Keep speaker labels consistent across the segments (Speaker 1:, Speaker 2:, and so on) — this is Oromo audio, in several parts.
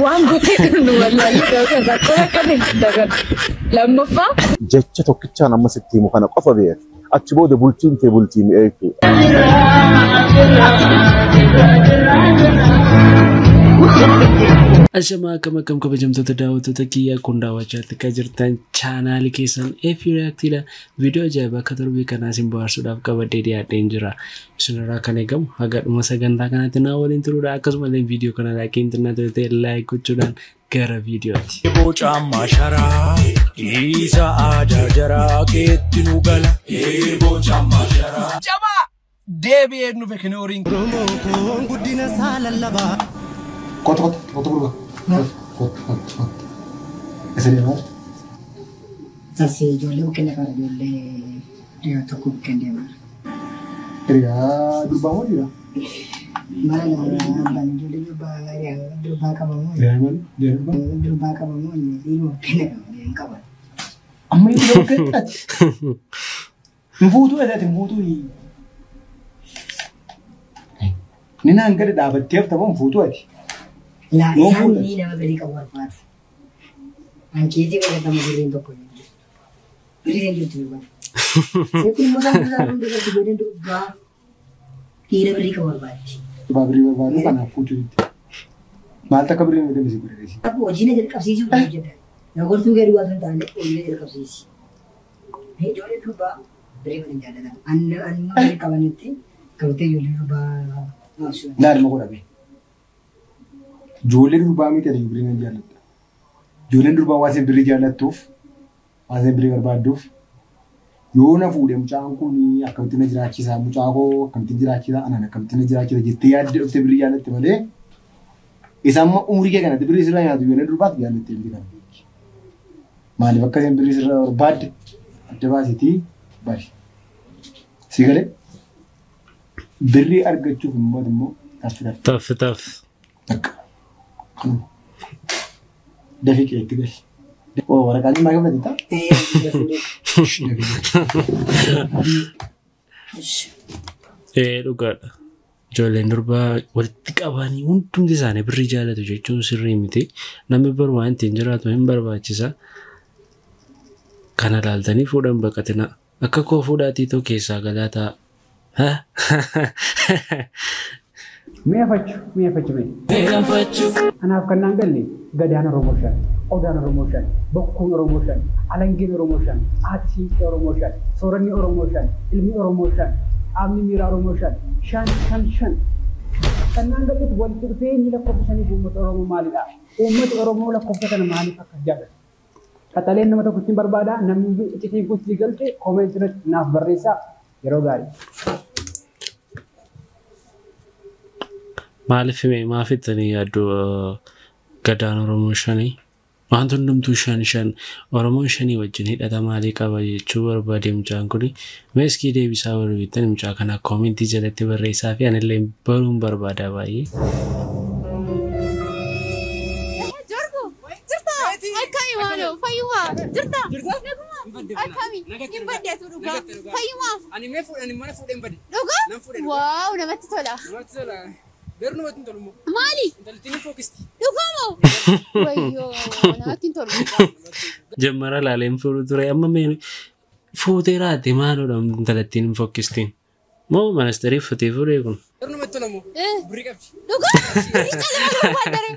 Speaker 1: وان قلت إنه والله كذا كذا كذا لما فا
Speaker 2: جتة توكيتشان أما ستي مكان قفا بيه أتشبه ده بولتين تي بولتين إيكو
Speaker 3: Ashamaa akkam kabajamtoota daawwattoota kiyyaa kun daawwachaatti akka jirtan chaanaalii keessan Efi Reactidha. Viidiyoo ajaa'ibaa akka torbee kanaa isin bohaarsuudhaaf qabadhee dhiyaadheen jira. Isinirraa kan eegamu haga dhuma sagantaa kanaatti na waliin turuudha. Akkasumallee viidiyoo kana laayikii intarneetii ta'e laayik gochuudhaan gara viidiyootti.
Speaker 4: Boocammaa sharaa isa aadaa jaraa keetti nu gala. Boocammaa sharaa. Jabaa deebi'ee nu fekinoorin. Romoon guddina saalallabaa.
Speaker 5: Kota berubah. Esok mana?
Speaker 6: Masih jualnya bukan ya kalau jualnya dia toko bukan dia mar.
Speaker 5: Dia berubah mau dia?
Speaker 6: Mana bang jualnya berubah yang berubah kamu mau?
Speaker 5: Dia mana? Dia berubah?
Speaker 6: Berubah kamu mau ni dia bukan yang kawan.
Speaker 5: Amma itu bukan tak. Mvutu ada mvutu ni. Ni nak angkat dapat tiap tapi mvutu ada.
Speaker 6: Lah, ini nama beri kawan part. Angkiti kalau kita mau beri untuk kau. Beri yang itu juga. Saya pun masa orang dengan beri untuk bah. Tidak beri kawan part.
Speaker 5: Bah beri baru kan aku tu. Malta kaberi ni kita mesti beri.
Speaker 6: Tapi wajibnya jadi kapsi juga jadi. Yang orang tu gaya dua tahun tanda, ini jadi kapsi. Hei, jualnya tu bah beri mana jalan. Anda beri kawan itu, kau tu jualnya tu bah.
Speaker 5: Nah, mau kau apa? Jualan rubah miti ada berikan jalan. Jualan rubah wasit beri jalan tuf, wasit beri berbaduf. Yona fude mucangku ni akan tina jirachi sa mucago akan tina jirachi sa anak akan tina jirachi sa jiti ada waktu beri jalan tu mana? Isama umur kita kan ada beri sila yang tu jualan rubah jalan tu beri kan. Mali bakal yang beri sila berbad ada wasit ti bari. Sigale beri arga cukup macam
Speaker 3: Tough.
Speaker 5: Dafik itu guys. Oh, orang kali makan berapa tak?
Speaker 3: Dhugaadha. Ijoolleen durbaa walitti qabanii hundumti isaanii birrii jaalatu jechuun sirrii miti. Namni baruu waan ittiin jiraatu hin barbaachisa. Kana ilaaltanii fuudhan baqatina. Akka koo fuudhaatii ta'u keessaa galaa ta'a.
Speaker 7: Mi'a fachu. Anaaf kan naan galle gadaan Oromoo shan, odaan Oromoo shan, bokkuun Oromoo shan, alangeen Oromoo shan, aatii Oromoo shan, sooranni Oromoo shan, ilmi Oromoo shan, aamni miira Oromoo shan. Kan naan galletti walitti dhufee inni lakkoofsanii uummata Oromoo maalidha? Uummata Oromoo lakkoofsa kana maaliif akka jaallatu? Qaxaleen nama tokko ittiin barbaada namni iccitiin kun itti galte koomeenti irratti naaf barreessaa yeroo gaarii.
Speaker 3: Maaf ittanii yaaddu gadaan Oromoo shanii? Wanti hundumtuu shan Oromoon shanii wajjin hidhata maalii qaba jechuu barbaade mucaan kuni. Meeskii deebisaa barbaaddan mucaa kana koomentii jalatti barreessaa fi anillee baruun barbaada baay'ee.
Speaker 8: Bernu batin tolmu.
Speaker 1: Mali.
Speaker 8: Intalitini fokisti.
Speaker 1: Dukamu. Wayo, natin tolmu.
Speaker 3: Jammara laaleen fuudhu ture amma mee fuuteeraati maalodha intalittiin fokkistiin. Moo manastariif fatee fuudhee kun.
Speaker 8: Bernu batin tolmu. Buri qabdi.
Speaker 1: Dukamu. Buri cala baadare.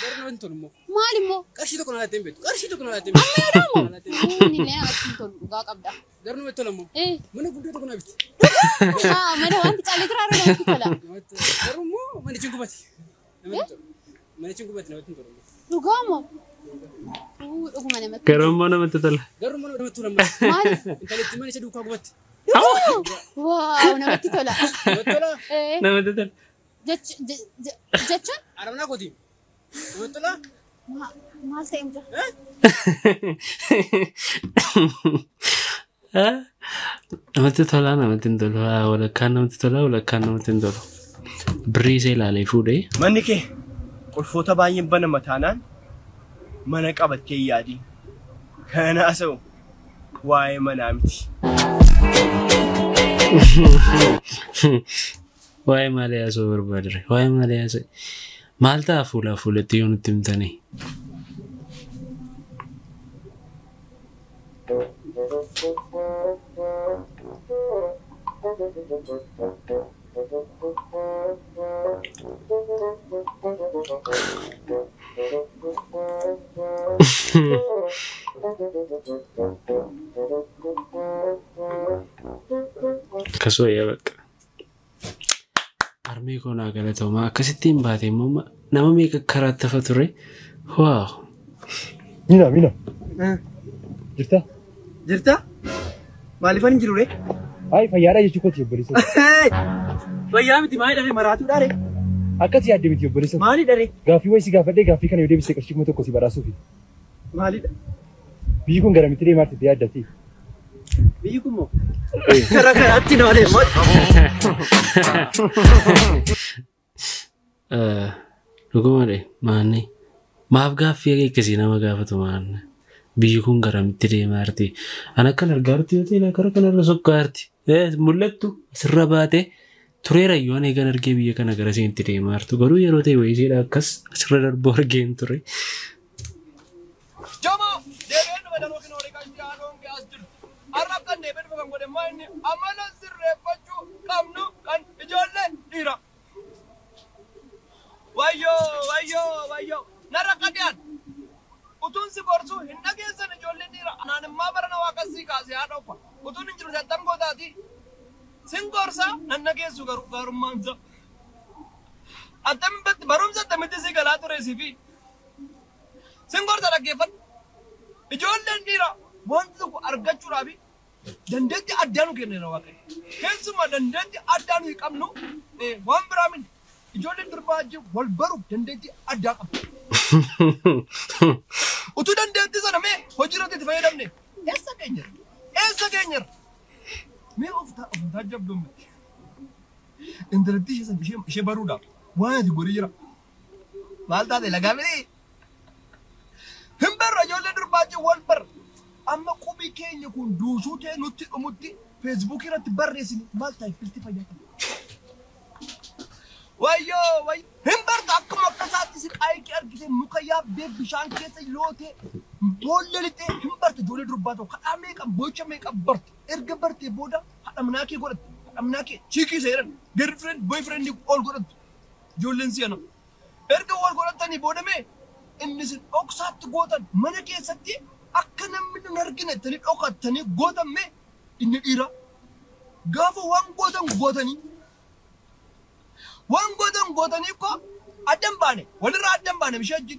Speaker 8: Bernu batin tolmu.
Speaker 1: Mali mo.
Speaker 8: Qarshii tokko na laatteen beektu. Qarshii tokko na laatteen beektu.
Speaker 1: Amma yeroo ni lee natin tolmu dhugaa qabda.
Speaker 8: Bernu batin tolmu. Mana guddaa tokko na bitti.
Speaker 1: Mana wanti cala tiraara namatti tola.
Speaker 8: Bernu mana cingubati. Mana cingubati namatti tolmu.
Speaker 1: Dhugaamo. Dhuguma namatti.
Speaker 3: Garuu namatti tola.
Speaker 8: Garuu namatti tola.
Speaker 1: Maali?
Speaker 8: Intalitti mana isa duukaa gubatti.
Speaker 1: Wow, namatti tola.
Speaker 3: Namatti tola.
Speaker 1: Jechuun?
Speaker 8: Arabnaa kooti. Namatti tola.
Speaker 1: Maal ta'e mucaa?
Speaker 3: Namatti tola namatti hin tolu. Walakkaan namatti tola walakkaan namatti hin tolu. Birrii isa ilaalee fuudhee.
Speaker 4: Manni kee qulfoota baay'een banama taanaan mana qabattee yaadi. Kana asa'u waa'ee manaa miti.
Speaker 3: Waa'ee maalee haasa'uu barbaadre? Waa'ee maalee haasa'e? Maal ta'a fuulatti yoo nutti himtanii? Kasoo yaa bakka. Armee koonaa galatoomaa akkasittiin baate immoo nama meeqa karaatti hafa ture? Waaw.
Speaker 2: Mina. Jirta?
Speaker 4: Jirta? Maaliifan hin jirure?
Speaker 2: Ay fayyaadha jechuu kooti obboleessa.
Speaker 4: Fayyaa miti maali dharee maraatu dharee?
Speaker 2: Akkati yaadde miti obboleessa.
Speaker 4: Maali dharee?
Speaker 2: Gaaffii wayii si gaafadhee gaaffii kana yoo deebisee qarshii kuma tokko si badhaasuufi.
Speaker 4: Maalidha?
Speaker 2: Biyyi kun garamitti deemaa jirti yaaddatti?
Speaker 4: Biyyi kun moo? Karaa karaatti nama deemaa.
Speaker 3: Dhugumadhe maanni maaf gaaffii akkasii nama gaafatu maanni biyyi kun garamitti deemaa jirti? An akkan argaarti yoo ta'e kara kanarra sokkaarti. Mul'attu sirra baate tureera yoo ani eegan argee biyya kana gara seenti deemaa jirtu garuu yeroo ta'e wayisiidha akkas asirra darbuu argeen ture.
Speaker 4: Jamaa deebiin nama danuu kan horii kan jaaluun gaas jiru. Arrab kan deebiin nama kan godhe maayini amala sirreeffachuu qabnu kan ijoollee dhiira. Wayyoo narra qadiyaan utuun si gorsu hin dhageessan ijoollee dhiira anaan immaa barana waa akkasii kaasee haa dhoofa utuun hin jiru shantan gootaati sin gorsa nan dhageessu garummaansa attamitti barumsa attamitti si galaa ture sifi sin gorsa dhaggeeffadhu ijoolleen dhiira wanti tokko argachuudhaaf dandeetti addaa nu kenneera waaqayyo keessumaa dandeetti addaa nu qabnu waan biraa miti ijoolleen durbaa wajjin wal baruuf dandeetti addaa qabdu. Utuu dandeetti sana mee hojii irratti itti fayyadamne eessa keenyarra mee of taajjabduu miti intalattii ishee baruudhaaf waan ati godhee jira maal taate lagaa miti hin barra ijoollee durbaa wajjin wal barra amma qubii keenya kun duusuu ta'e nutti dhumutti feesbuukii irratti barreessine maal taa'e filti fayyadamu. Wayyoo hin barta akkuma akkasaatti si qaayikii argite muka yaabbee bishaan keessa lootee boolla lixee hin barta ijoollee durbaa ta'u kadhaa meeqa bocha meeqa barta erga bartee booda haadha manaa kee godhatte haadha manaa kee chiikii seeran girlfriend boyfriend ol godhattu ijoolleen si'ana erga wal godhattanii booda mee inni si dhoksaatti gootan mana keessatti akka namni hin argine tani dhokattanii gootan mee inni dhiira gaafa waan gootan gootanii waan gootanii ko addan baane walirraa addan baane bishajji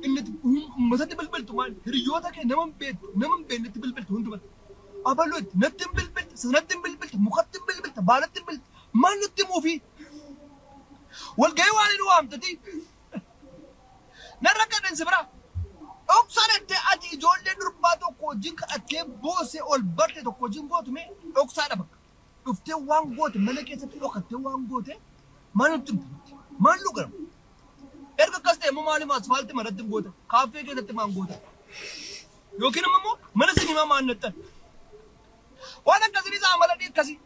Speaker 4: inni uummatatti bilbiltu maal hiriyoota kee nama beeknetti bilbiltu hundumatti abaluutti natti bilbiltu sanatti bilbiltu mukatti bilbiltu baanatti bilbiltu maal nutti muufi walgahii waan inni waamtati narra kadhansi bira dhoksaadhattee ati ijoollee durbaa tokko wajjin kadhattee boosee ol barte tokko wajjin gootu mee dhoksaadha bakka dhuftee waan goote mana keessatti dhokattee waan goote maal nutti maal nu garam erga akkas ta'e immoo maaliif asfaaltii maratti goota kaaffee keessatti maan goota yookiin immoo mana sinimaa maan nattan waan akkasii isaa amala akkasii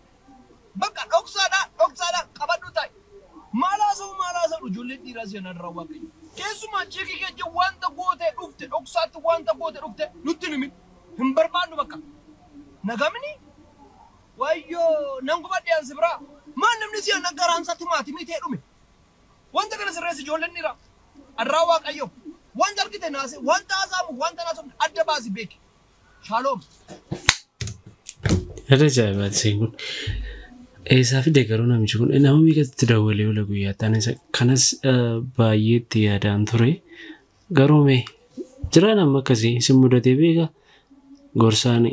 Speaker 4: bakka dhoksaadha qabadhu taa'e maal haasa'u ijoolleen dhiiraa seenaa irraa waaqayyo keessumaa chiikii keessa wanta gootee dhufte dhoksaatti wanta gootee dhufte nutti himin hin barbaannu bakka nagamni wayyoo nan gubadhe ansi biraa maal namni si anna garaansa timaatimii ta'e dhume wanta kana sirreessi ijoolleen dhiiraa arraa waaqayyo wanta argite naase wanta haasaamu wanta naasamu adda baasi beeki shaaloom.
Speaker 3: Ajaa'ibaati siin kun eessaa fi deeggaruu namichi kun nama miiqatti daawwalee oola guyyaatti kanas baay'eetti yaadaan ture garuu mee jiraan amma akkasii isin mudatee beeka gorsaani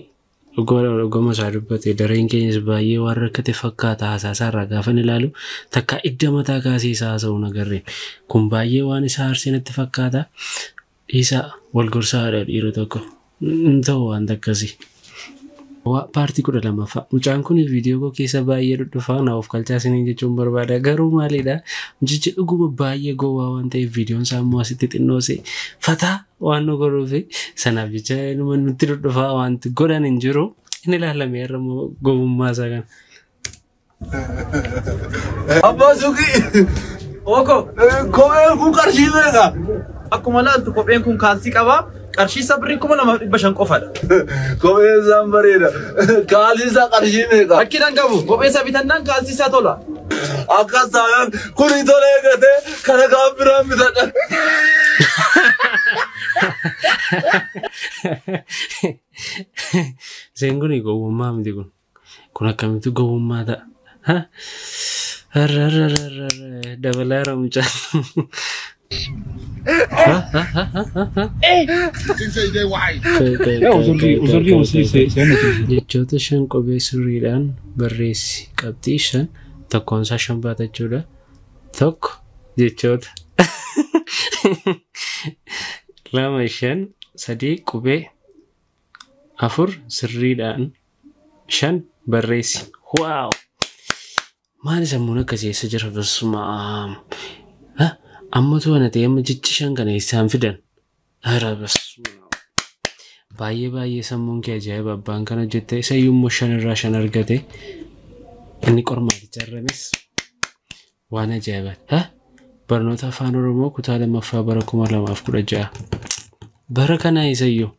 Speaker 3: dhuguma isaa dubbate dareen keenyas baay'ee waan rakkate fakkaata haasaasaa irraa gaafan ilaalu takka idda mataa kaasee isaa haasa'uun agarreen kun baay'ee waan isaa arsee natti fakkaata isaa wal gorsaadha dhiirota tokko hin ta'u wanta akkasii. Paartii 12ffaa mucaan kun viidiyoo koo keessa baay'ee dhudhufaa naaf kalchaa isiniin jechuun barbaada garuu maalidha mucichi dhuguma baay'ee gowwaa waan ta'eef viidiyoon isaa immoo asitti xinnoosee fataa waan nu godhuuf sanaaf jecha nutti dhudhufaa wanti godhan hin jiru inni ilaalamee irra gowwummaa isaa kana.
Speaker 4: Abbaa suuqii
Speaker 9: Oko. Kopheen kun qarshii meeqa? Akkuma laaltu kopheen kun kaalsii qaba. Qarshii sabrii kuma nama dhibba shan qofadha. Kopheen isaan bareeda. Kaalsii isaa qarshii meeqa? Akkiidhaan qabu. Kophee isaa bitannaan kaalsii isaa tola. Akkas taanaan kuni tola eegate kana kaan biraan bitadha.
Speaker 3: Seen kuni gowwummaa miti kun. Kun akkamitti gowwummaa ta'a? Dabalaara mucaa. Jechoota shan kophee sirriidhaan barreessi. Qabxii shan tokkoonsaa shan baatachuudha. Tokko jechoota. Lama shan sadii qubee afur sirriidhaan shan barreessi. Waaw! Maali sammuun akkasii eessa jira basumaa? Amma toona ta'e amma jechi shan kana isaan fidan. Ara basumaa. Baay'ee sammuun kee ajaa'iba abbaan kana hojjette isayyuu immoo shan irraa shan argate. Inni qormaaticha irranis waan ajaa'ibaadha. Barnoota afaan Oromoo kutaa lammaffaa bara 2016. Bara kana isayyuu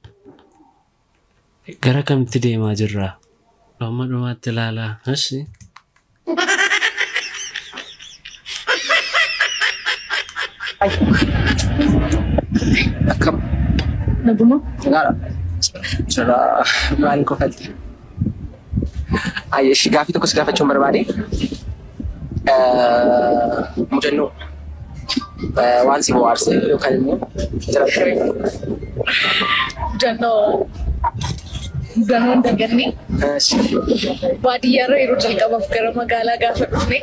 Speaker 3: gara kamitti deemaa jirra? Amma dhumaatti ilaalaa. Asi.
Speaker 10: Akkam.
Speaker 1: Naguma.
Speaker 10: Gaara. Jira maal kofatti. Ayyesh gaafii tokko si gaafachuun barbaade. Mujannoo. Waan si bohaarse yookaan immoo jiraachuu.
Speaker 1: Mujannoo daganni. Baadiyyaarra yeroo jalqabaaf gara magaalaa gaafa dhufne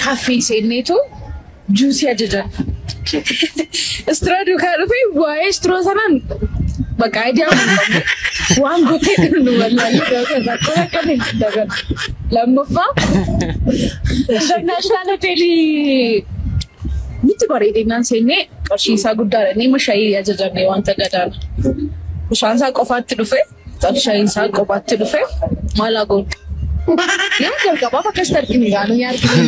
Speaker 1: kaaffee seenneetu juusii ajajan. Istiroo duukaa dhufe waa'ee istiroo sanaan bakka aayidiyaan waan gootee nu wallaallee gaafa rakkoo akkamiin dagan. Lammaffaa internaashinaal hoteelii nutti bareedinaan seennee qarshii isaa guddaadha. Inni shaayii ajajannee wanta gadaana. Bishaan isaa qofaatti dhufe, shaayii isaa qofaatti dhufe maal goone? Yoo jalqabaaf akkas tarkini gaanu yaarginu.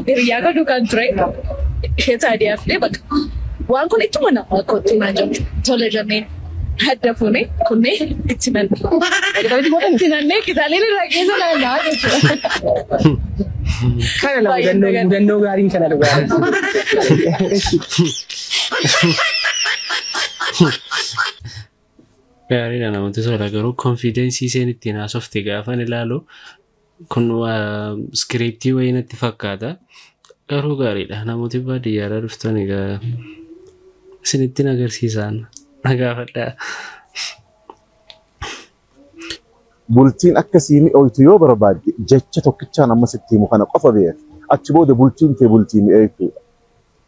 Speaker 1: Hiriyaa godhu kan ture ishee taadiyaaf bakka waan kun ittuma nama kottu naa jirtu tole jennee adda fuune kunnee itti nanne. Itti nannee kitaaleen irraa keessa naanna'aa jechuudha.
Speaker 10: Kana nama mudannoo gaariin kana dhugaa.
Speaker 3: Gaariidha namatti tola garuu konfiidensii isheen ittiin haasofte gaafan ilaalu kun iskiriiptii wayii natti fakkaata. Garuu gaariidha namooti baadiyyaadhaa dhuftan egaa isinittiin agarsiisan nagaafadhaa.
Speaker 2: Bultiin akkasii mi'ooytu yoo barbaadde jecha tokkichaan amma sitti himu kana qofa beekta. Achi booda bultiin tee bultii mi'eeytuudha.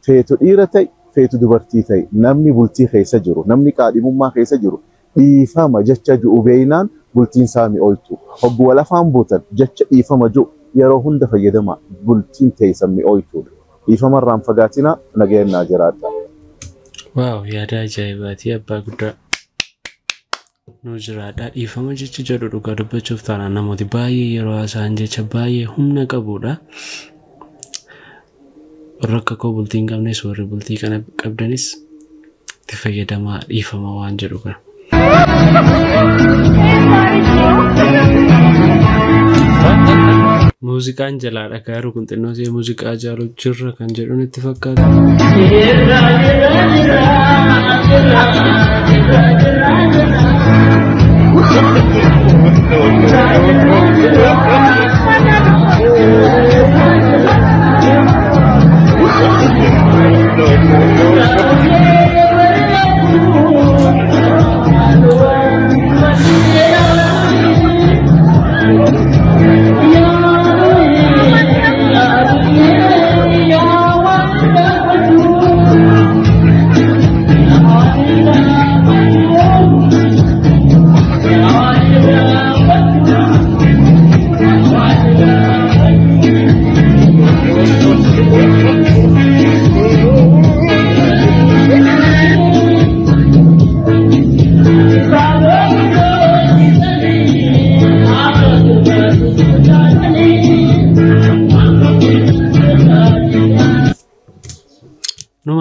Speaker 2: Feetu dhiira ta'e feetu dubartii ta'e namni bultii keessa jiru namni qaadhimummaa keessa jiru dhiifama jecha ju'u beeynaan bultiin isaa mi'ooytu. Hogguu lafaan buutan jecha dhiifama ju'u yeroo hunda fayyadama bultiin teessan mi'ooytuudha. Dhiifama irraan fagaatina nagayannaa jiraadha.
Speaker 3: Waaw yaada ajaa'ibaati abbaa guddaa. Nu jiraadha dhiifama jecha jedhu dhugaa dubbachuuf taanaan namooti baay'ee yeroo haasa'an jecha baay'ee humna qabudha. Warra akka koo bultii hin qabnes warri bultii kana qabdanis itti fayyadamaa dhiifama waan jedhu kana. Muuziqaan jalaadha garuu kun xinnoo ishee muuziqaa jaaluu jirra kan jedhuun itti fakkaata.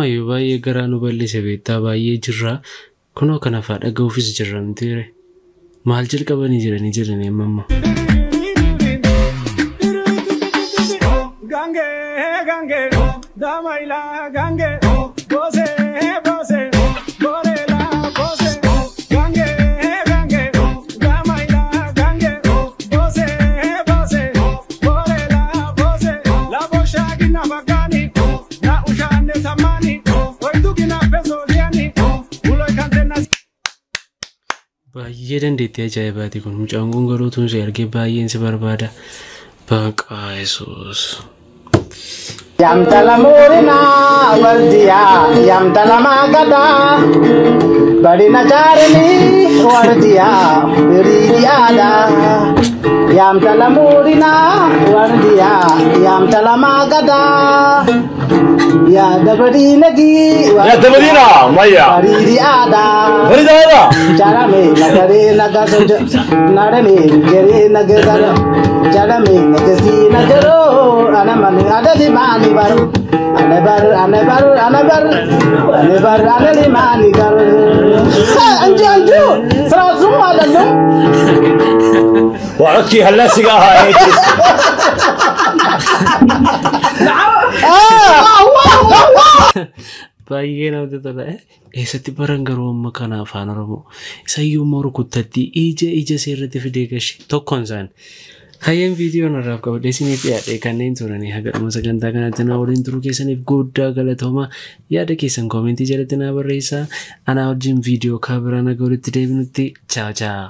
Speaker 3: Dhugumayyuu baay'ee garaa nu bal'ise beektaa baay'ee jirra. Kunoo kana fa'aa dhaga'uufis jirra mitiire. Maal jalqabanii jiranii amma.
Speaker 11: Gange, damaila gange, bose, borela, bose, gange, damaila gange, bose, borela, bose, la bosha gina bagani, na ushane samani, oitu gina peso diani, ulo kante nas.
Speaker 3: Baay'ee dandeettii ajaa'ibaati kun mucaan kun garuu tun si argee baay'een si barbaada. Baqa Yesuus.
Speaker 12: Yam talamurina wardiya, yam talamagada, badina charni wardiya, biridiada. Yam talamurina wardiya, yam talamagada, ya dabadi lagi. Ya
Speaker 13: dabadina, Maya.
Speaker 12: Biridiada.
Speaker 13: Biridiada.
Speaker 12: Charame nagare nagado, narame gere nagado, charame nagasi nagaro. Anamani adadi mani baru, anabar, anali mani baru. Anju, serazu ada dong.
Speaker 13: Wah, ki halas sih kah?
Speaker 3: Baay'ee namatti tola. Eessatti baran garuu amma kana afaan Oromoo isayyuu moruu kuttatti ija seerratti fidee gashi tokkoon isaan. Hayyeen viidiyoo narraaf qabadhee isiniif dhiyaadhe kanneen turanii haga dhuma sagantaa kanatti na waliin turuu keessaniif guddaa galatooma. Yaada keessan koomentii jalatti na barreessaa. Anaa wajjin viidiyoo kaabiraan aga walitti deebinutti. Ciao ciao.